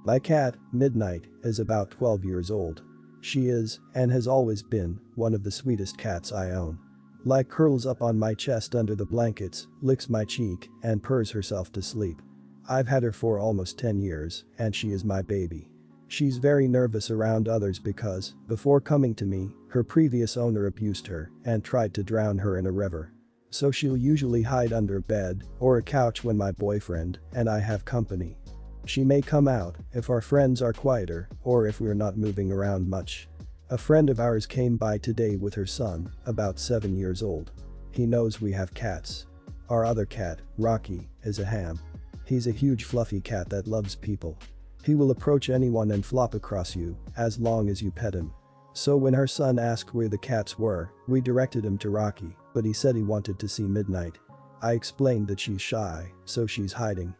My cat, Midnight, is about 12 years old. She is, and has always been, one of the sweetest cats I own. Like curls up on my chest under the blankets, licks my cheek, and purrs herself to sleep. I've had her for almost 10 years, and she is my baby. She's very nervous around others because, before coming to me, her previous owner abused her and tried to drown her in a river. So she'll usually hide under a bed or a couch when my boyfriend and I have company. She may come out if our friends are quieter or if we're not moving around much. A friend of ours came by today with her son, about 7 years old. He knows we have cats. Our other cat, Rocky, is a ham. He's a huge fluffy cat that loves people. He will approach anyone and flop across you as long as you pet him. So when her son asked where the cats were, we directed him to Rocky, but he said he wanted to see Midnight. I explained that she's shy, so she's hiding.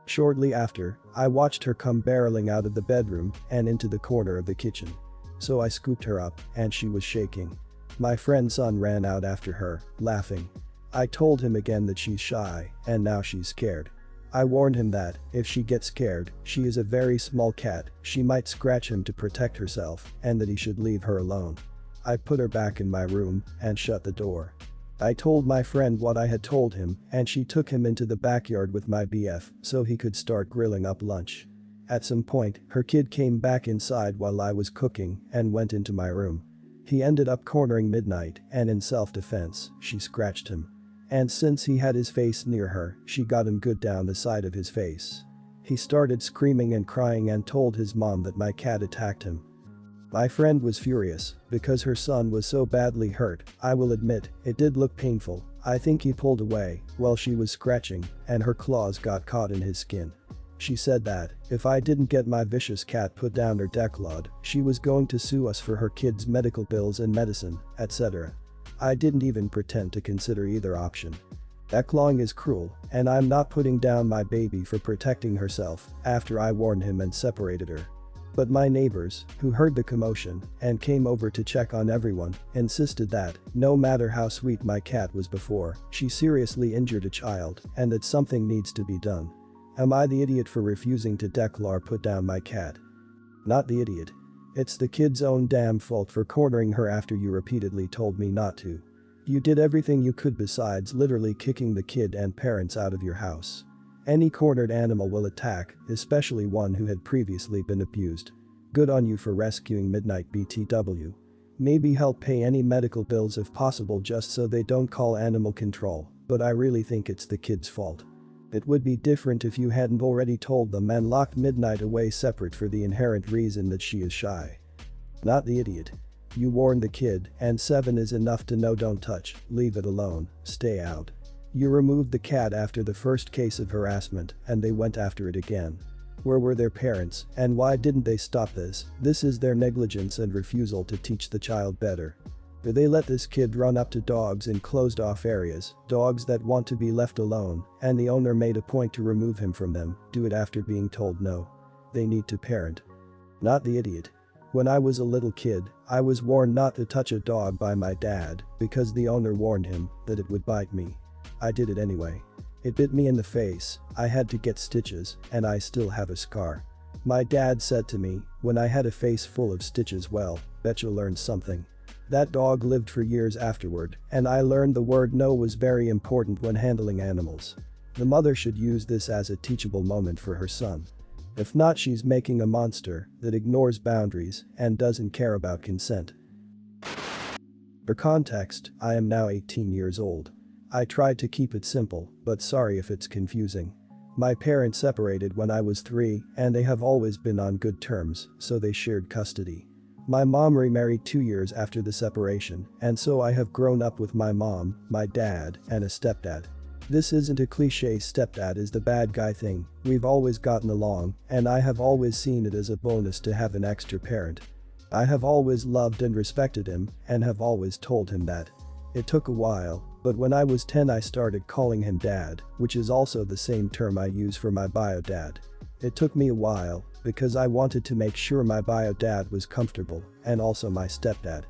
Shortly after, I watched her come barreling out of the bedroom and into the corner of the kitchen. So I scooped her up and she was shaking. My friend's son ran out after her, laughing. I told him again that she's shy and now she's scared. I warned him that, if she gets scared, she is a very small cat, she might scratch him to protect herself and that he should leave her alone. I put her back in my room and shut the door. I told my friend what I had told him and she took him into the backyard with my BF so he could start grilling up lunch. At some point, her kid came back inside while I was cooking and went into my room. He ended up cornering Midnight and in self-defense, she scratched him. And since he had his face near her, she got him good down the side of his face. He started screaming and crying and told his mom that my cat attacked him. My friend was furious because her son was so badly hurt. I will admit, it did look painful. I think he pulled away while she was scratching and her claws got caught in his skin. She said that if I didn't get my vicious cat put down or declawed, she was going to sue us for her kids' medical bills and medicine, etc. I didn't even pretend to consider either option. Declawing is cruel, and I'm not putting down my baby for protecting herself after I warned him and separated her. But my neighbors, who heard the commotion and came over to check on everyone, insisted that, no matter how sweet my cat was before, she seriously injured a child and that something needs to be done. Am I the idiot for refusing to declaw or put down my cat? Not the idiot. It's the kid's own damn fault for cornering her after you repeatedly told me not to. You did everything you could besides literally kicking the kid and parents out of your house. Any cornered animal will attack, especially one who had previously been abused. Good on you for rescuing Midnight BTW. Maybe help pay any medical bills if possible just so they don't call animal control, but I really think it's the kid's fault. It would be different if you hadn't already told them and locked Midnight away separate for the inherent reason that she is shy. Not the idiot. You warned the kid, and 7 is enough to know don't touch, leave it alone, stay out. You removed the cat after the first case of harassment and they went after it again. Where were their parents and why didn't they stop this? This is their negligence and refusal to teach the child better. They let this kid run up to dogs in closed-off areas, dogs that want to be left alone, and the owner made a point to remove him from them, do it after being told no. They need to parent. Not the idiot. When I was a little kid, I was warned not to touch a dog by my dad because the owner warned him that it would bite me. I did it anyway. It bit me in the face, I had to get stitches, and I still have a scar. My dad said to me, when I had a face full of stitches, well, bet you learned something. That dog lived for years afterward, and I learned the word no was very important when handling animals. The mother should use this as a teachable moment for her son. If not, she's making a monster that ignores boundaries and doesn't care about consent. For context, I am now 18 years old. I tried to keep it simple, but sorry if it's confusing. My parents separated when I was 3 and they have always been on good terms, so they shared custody. My mom remarried 2 years after the separation, and so I have grown up with my mom, my dad, and a stepdad. This isn't a cliche stepdad is the bad guy thing, we've always gotten along, and I have always seen it as a bonus to have an extra parent. I have always loved and respected him, and have always told him that. It took a while, but when I was 10 I started calling him dad, which is also the same term I use for my bio dad. It took me a while, because I wanted to make sure my bio dad was comfortable, and also my stepdad.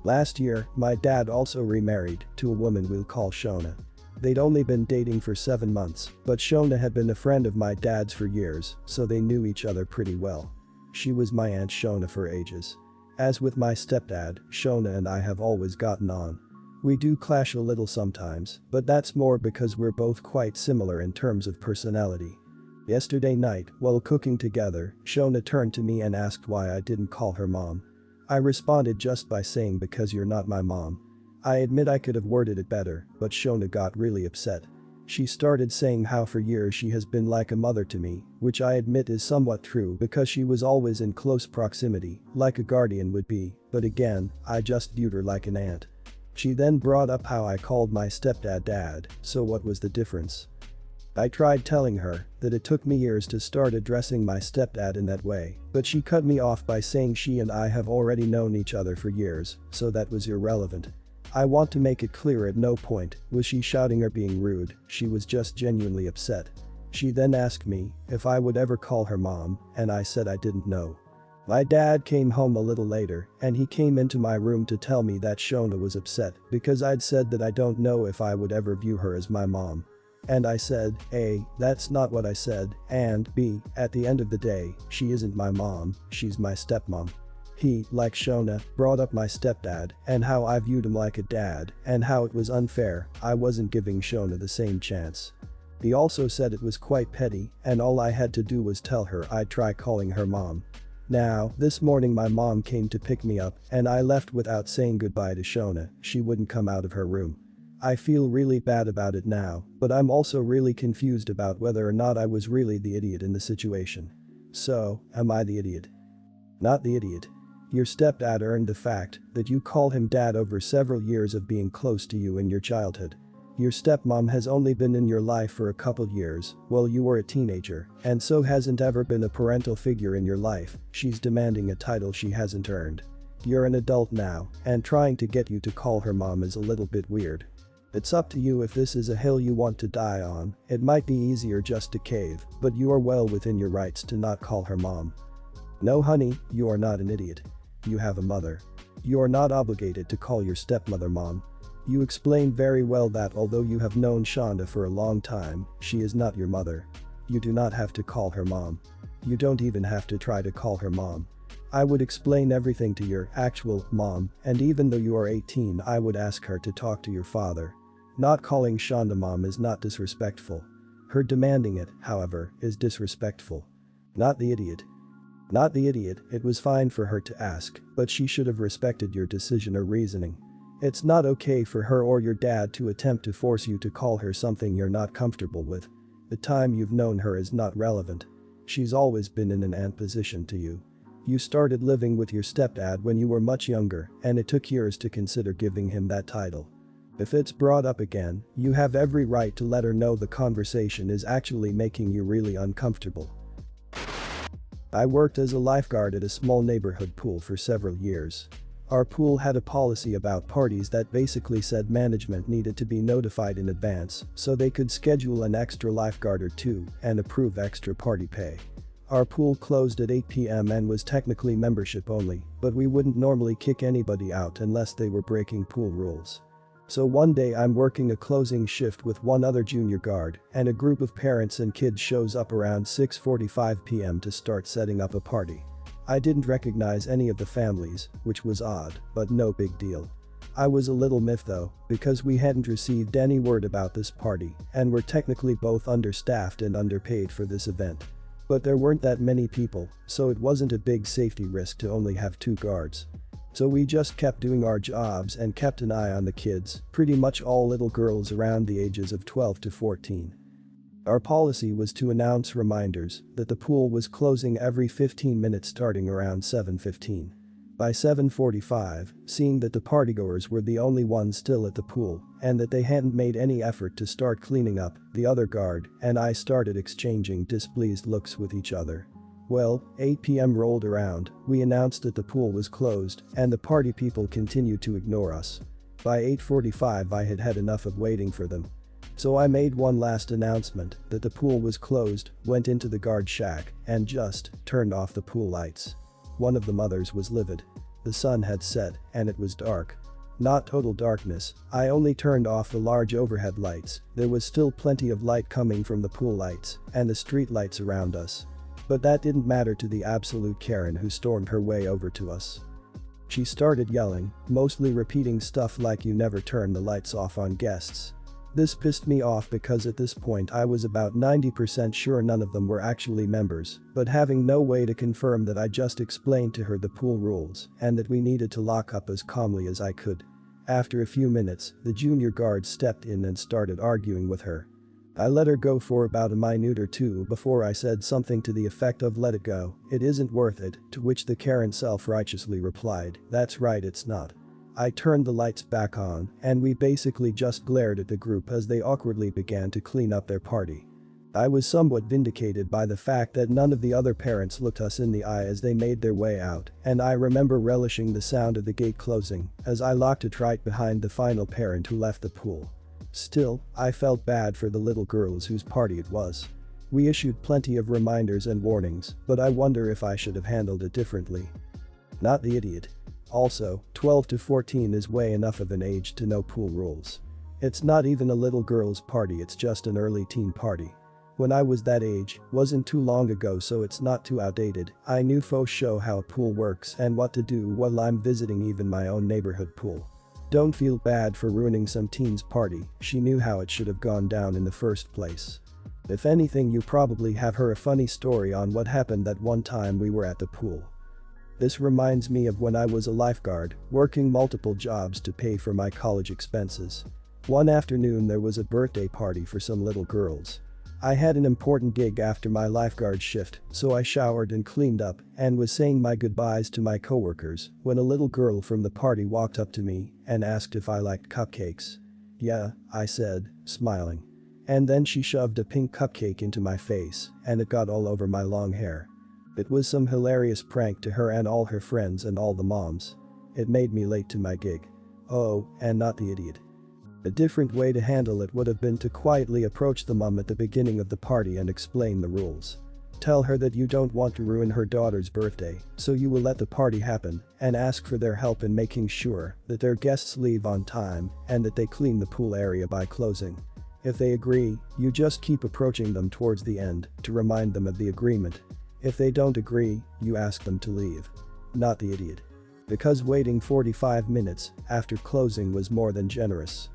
Last year, my dad also remarried to a woman we'll call Shona. They'd only been dating for 7 months, but Shona had been a friend of my dad's for years, so they knew each other pretty well. She was my Aunt Shona for ages. As with my stepdad, Shona and I have always gotten on. We do clash a little sometimes, but that's more because we're both quite similar in terms of personality. Yesterday night, while cooking together, Shona turned to me and asked why I didn't call her mom. I responded just by saying because you're not my mom. I admit I could have worded it better, but Shona got really upset. She started saying how for years she has been like a mother to me, which I admit is somewhat true because she was always in close proximity, like a guardian would be, but again, I just viewed her like an aunt. She then brought up how I called my stepdad dad, so what was the difference? I tried telling her that it took me years to start addressing my stepdad in that way, but she cut me off by saying she and I have already known each other for years, so that was irrelevant. I want to make it clear at no point was she shouting or being rude, she was just genuinely upset. She then asked me if I would ever call her mom, and I said I didn't know. My dad came home a little later, and he came into my room to tell me that Shona was upset because I'd said that I don't know if I would ever view her as my mom. And I said, A, that's not what I said, and B, at the end of the day, she isn't my mom, she's my stepmom. He, like Shona, brought up my stepdad and how I viewed him like a dad and how it was unfair, I wasn't giving Shona the same chance. He also said it was quite petty and all I had to do was tell her I'd try calling her mom. Now, this morning my mom came to pick me up and I left without saying goodbye to Shona, she wouldn't come out of her room. I feel really bad about it now, but I'm also really confused about whether or not I was really the idiot in the situation. So, am I the idiot? Not the idiot. Your stepdad earned the fact that you call him dad over several years of being close to you in your childhood. Your stepmom has only been in your life for a couple years while you were a teenager, and so hasn't ever been a parental figure in your life, she's demanding a title she hasn't earned. You're an adult now, and trying to get you to call her mom is a little bit weird. It's up to you if this is a hill you want to die on, it might be easier just to cave, but you are well within your rights to not call her mom. No honey, you are not an idiot. You have a mother. You are not obligated to call your stepmother mom. You explained very well that although you have known Shonda for a long time, she is not your mother. You do not have to call her mom. You don't even have to try to call her mom. I would explain everything to your actual mom, and even though you are 18 I would ask her to talk to your father. Not calling Shonda mom is not disrespectful. Her demanding it, however, is disrespectful. Not the idiot. Not the idiot, it was fine for her to ask, but she should have respected your decision or reasoning. It's not okay for her or your dad to attempt to force you to call her something you're not comfortable with. The time you've known her is not relevant. She's always been in an aunt position to you. You started living with your stepdad when you were much younger, and it took years to consider giving him that title. If it's brought up again, you have every right to let her know the conversation is actually making you really uncomfortable. I worked as a lifeguard at a small neighborhood pool for several years. Our pool had a policy about parties that basically said management needed to be notified in advance so they could schedule an extra lifeguard or two and approve extra party pay. Our pool closed at 8 p.m. and was technically membership only, but we wouldn't normally kick anybody out unless they were breaking pool rules. So one day I'm working a closing shift with one other junior guard, and a group of parents and kids shows up around 6:45 p.m. to start setting up a party. I didn't recognize any of the families, which was odd, but no big deal. I was a little miffed though, because we hadn't received any word about this party, and were technically both understaffed and underpaid for this event. But there weren't that many people, so it wasn't a big safety risk to only have 2 guards. So we just kept doing our jobs and kept an eye on the kids, pretty much all little girls around the ages of 12 to 14. Our policy was to announce reminders that the pool was closing every 15 minutes starting around 7:15. By 7:45, seeing that the partygoers were the only ones still at the pool and that they hadn't made any effort to start cleaning up, the other guard and I started exchanging displeased looks with each other. Well, 8 p.m. rolled around, we announced that the pool was closed, and the party people continued to ignore us. By 8:45 I had had enough of waiting for them. So I made one last announcement that the pool was closed, went into the guard shack, and just turned off the pool lights. One of the mothers was livid. The sun had set, and it was dark. Not total darkness, I only turned off the large overhead lights. There was still plenty of light coming from the pool lights and the street lights around us. But that didn't matter to the absolute Karen who stormed her way over to us. She started yelling, mostly repeating stuff like "you never turn the lights off on guests." This pissed me off because at this point I was about 90% sure none of them were actually members, but having no way to confirm that, I just explained to her the pool rules and that we needed to lock up as calmly as I could. After a few minutes, the junior guard stepped in and started arguing with her. I let her go for about a minute or two before I said something to the effect of "let it go, it isn't worth it," to which the Karen self-righteously replied, "That's right, it's not." I turned the lights back on and we basically just glared at the group as they awkwardly began to clean up their party. I was somewhat vindicated by the fact that none of the other parents looked us in the eye as they made their way out, and I remember relishing the sound of the gate closing as I locked it right behind the final parent who left the pool. Still, I felt bad for the little girls whose party it was. We issued plenty of reminders and warnings, but I wonder if I should have handled it differently. Not the idiot. Also, 12 to 14 is way enough of an age to know pool rules. It's not even a little girl's party, it's just an early teen party. When I was that age, wasn't too long ago, so it's not too outdated. I knew for sure how a pool works and what to do while I'm visiting even my own neighborhood pool. Don't feel bad for ruining some teen's party, she knew how it should have gone down in the first place. If anything, you probably have her a funny story on what happened that one time we were at the pool. This reminds me of when I was a lifeguard, working multiple jobs to pay for my college expenses. One afternoon there was a birthday party for some little girls. I had an important gig after my lifeguard shift, so I showered and cleaned up and was saying my goodbyes to my coworkers when a little girl from the party walked up to me and asked if I liked cupcakes. "Yeah," I said, smiling. And then she shoved a pink cupcake into my face and it got all over my long hair. It was some hilarious prank to her and all her friends and all the moms. It made me late to my gig. Oh, and not the idiot. A different way to handle it would have been to quietly approach the mom at the beginning of the party and explain the rules. Tell her that you don't want to ruin her daughter's birthday, so you will let the party happen, and ask for their help in making sure that their guests leave on time and that they clean the pool area by closing. If they agree, you just keep approaching them towards the end to remind them of the agreement. If they don't agree, you ask them to leave. Not the idiot. Because waiting 45 minutes after closing was more than generous.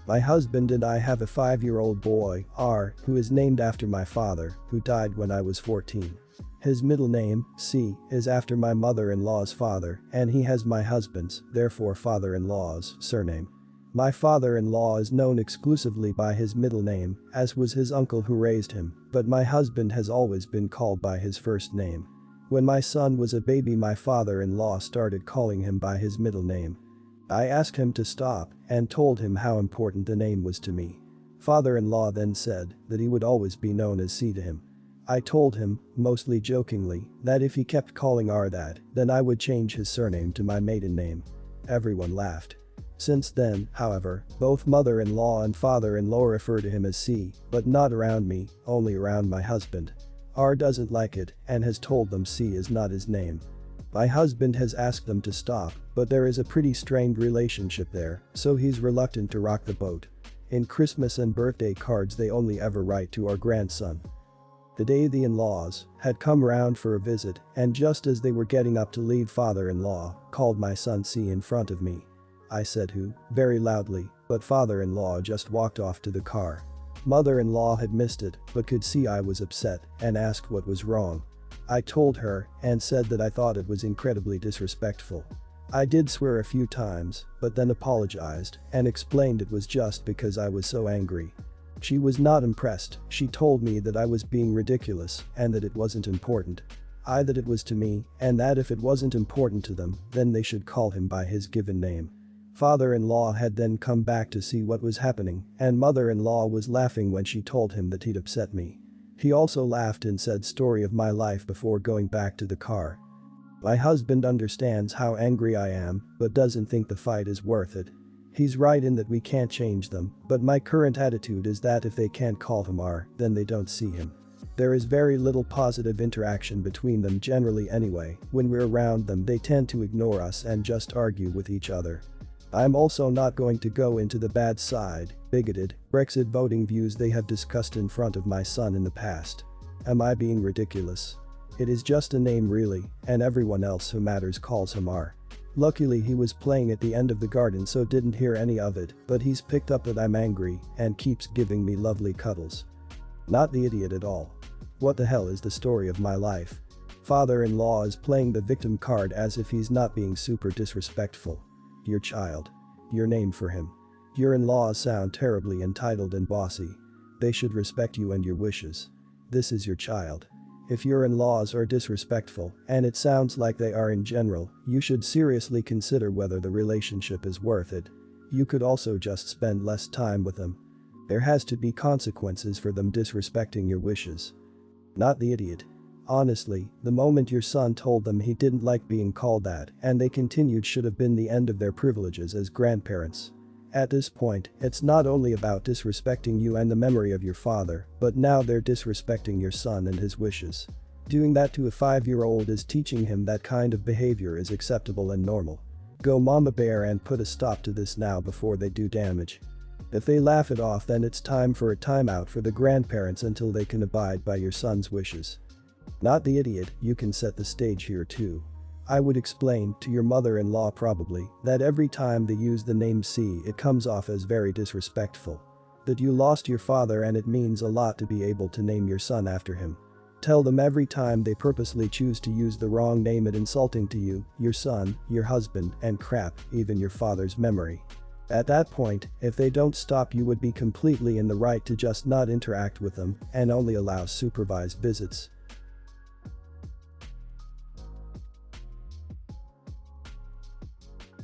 My husband and I have a 5-year-old boy, R, who is named after my father, who died when I was 14. His middle name, C, is after my mother-in-law's father, and he has my husband's, therefore father-in-law's, surname. My father-in-law is known exclusively by his middle name, as was his uncle who raised him, but my husband has always been called by his first name. When my son was a baby, my father-in-law started calling him by his middle name. I asked him to stop and told him how important the name was to me. Father-in-law then said that he would always be known as C to him. I told him, mostly jokingly, that if he kept calling R that, then I would change his surname to my maiden name. Everyone laughed. Since then, however, both mother-in-law and father-in-law refer to him as C, but not around me, only around my husband. R doesn't like it and has told them C is not his name. My husband has asked them to stop, but there is a pretty strained relationship there, so he's reluctant to rock the boat. In Christmas and birthday cards they only ever write to our grandson. The day the in-laws had come round for a visit, and just as they were getting up to leave, father-in-law called my son C in front of me. I said who, very loudly, but father-in-law just walked off to the car. Mother-in-law had missed it, but could see I was upset and asked what was wrong. I told her and said that I thought it was incredibly disrespectful. I did swear a few times, but then apologized and explained it was just because I was so angry. She was not impressed. She told me that I was being ridiculous and that it wasn't important. That it was to me, and that if it wasn't important to them, then they should call him by his given name. Father-in-law had then come back to see what was happening, and mother-in-law was laughing when she told him that he'd upset me. He also laughed and said story of my life before going back to the car. My husband understands how angry I am, but doesn't think the fight is worth it. He's right in that we can't change them, but my current attitude is that if they can't call him R, then they don't see him. There is very little positive interaction between them generally anyway. When we're around them they tend to ignore us and just argue with each other. I'm also not going to go into the bad side, bigoted, Brexit voting views they have discussed in front of my son in the past. Am I being ridiculous? It is just a name really, and everyone else who matters calls him R. Luckily he was playing at the end of the garden so didn't hear any of it, but he's picked up that I'm angry and keeps giving me lovely cuddles. Not the idiot at all. What the hell is the story of my life? Father-in-law is playing the victim card as if he's not being super disrespectful. Your child. Your name for him. Your in-laws sound terribly entitled and bossy. They should respect you and your wishes. This is your child. If your in-laws are disrespectful, and it sounds like they are in general, you should seriously consider whether the relationship is worth it. You could also just spend less time with them. There has to be consequences for them disrespecting your wishes. Not the idiot. Honestly, the moment your son told them he didn't like being called that and they continued should have been the end of their privileges as grandparents. At this point, it's not only about disrespecting you and the memory of your father, but now they're disrespecting your son and his wishes. Doing that to a 5-year-old is teaching him that kind of behavior is acceptable and normal. Go Mama Bear and put a stop to this now before they do damage. If they laugh it off then it's time for a timeout for the grandparents until they can abide by your son's wishes. Not the idiot, you can set the stage here too. I would explain to your mother-in-law probably that every time they use the name C it comes off as very disrespectful. That you lost your father and it means a lot to be able to name your son after him. Tell them every time they purposely choose to use the wrong name it insulting to you, your son, your husband, and crap, even your father's memory. At that point, if they don't stop you would be completely in the right to just not interact with them and only allow supervised visits.